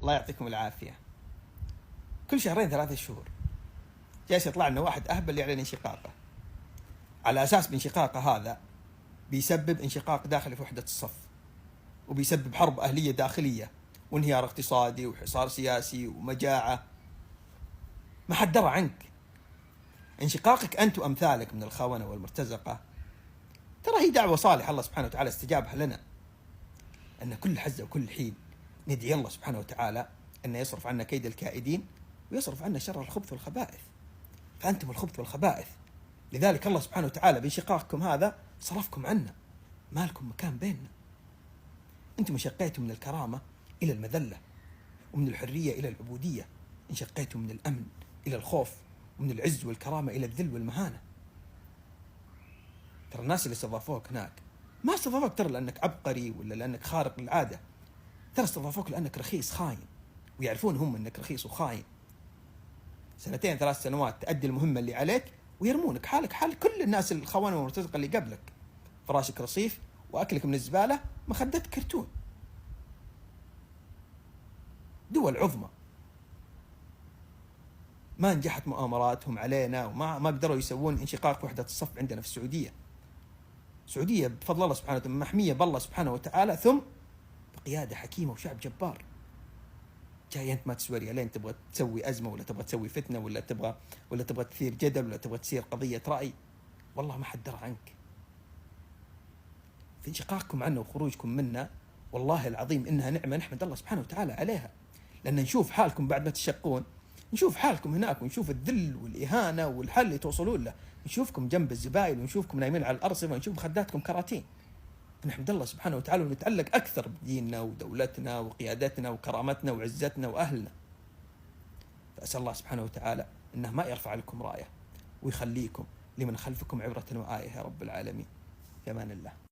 الله يعطيكم العافية. كل 2-3 شهور جالس يطلع لنا واحد أهبل يعلن انشقاقه، على أساس بانشقاقه هذا بيسبب انشقاق داخلي في وحدة الصف، وبيسبب حرب أهلية داخلية وانهيار اقتصادي وحصار سياسي ومجاعة. ما حد درى عنك. انشقاقك أنت وأمثالك من الخونة والمرتزقة ترى هي دعوة صالحة الله سبحانه وتعالى استجابها لنا، أن كل حزة وكل حين ندعي الله سبحانه وتعالى أن يصرف عنا كيد الكائدين ويصرف عنا شر الخبث والخبائث، فأنتم الخبث والخبائث. لذلك الله سبحانه وتعالى بانشقاقكم هذا صرفكم عنا، ما لكم مكان بيننا. أنتم انشقيتم من الكرامة إلى المذلة، ومن الحرية إلى العبودية، انشقيتم من الأمن إلى الخوف، ومن العز والكرامة إلى الذل والمهانة. ترى الناس اللي استضافوك هناك ما استضافوك ترى لأنك عبقري ولا لأنك خارق للعادة، ترى استضافوك لأنك رخيص خاين، ويعرفون هم أنك رخيص وخاين. 2-3 سنوات تأدي المهمة اللي عليك ويرمونك حالك حال كل الناس الخونة والمرتزقة اللي قبلك، فراشك رصيف وأكلك من الزبالة، مخدات كرتون. دول عظمى ما نجحت مؤامراتهم علينا وما قدروا يسوون انشقاق وحدة الصف عندنا في السعودية. السعودية بفضل الله سبحانه وتعالى محمية بالله سبحانه وتعالى، ثم بقيادة حكيمة وشعب جبار. جاي أنت ما تسوي ريالين تبغى تسوي أزمة، ولا تبغى تسوي فتنة، ولا تبغى تثير جدل، ولا تبغى تثير قضية رأي. والله ما حد درى عنك. في انشقاقكم عنا وخروجكم منا والله العظيم إنها نعمة نحمد الله سبحانه وتعالى عليها، لأن نشوف حالكم بعد ما تشقون، نشوف حالكم هناك، ونشوف الذل والإهانة والحل اللي توصلون له، نشوفكم جنب الزبائن، ونشوفكم نايمين على الأرصفة، ونشوف مخداتكم كراتين. نحمد الله سبحانه وتعالى ونتعلق أكثر بديننا ودولتنا وقيادتنا وكرامتنا وعزتنا وأهلنا. فأسأل الله سبحانه وتعالى إنه ما يرفع لكم راية، ويخليكم لمن خلفكم عبرة وآية يا رب العالمين. في أمان الله.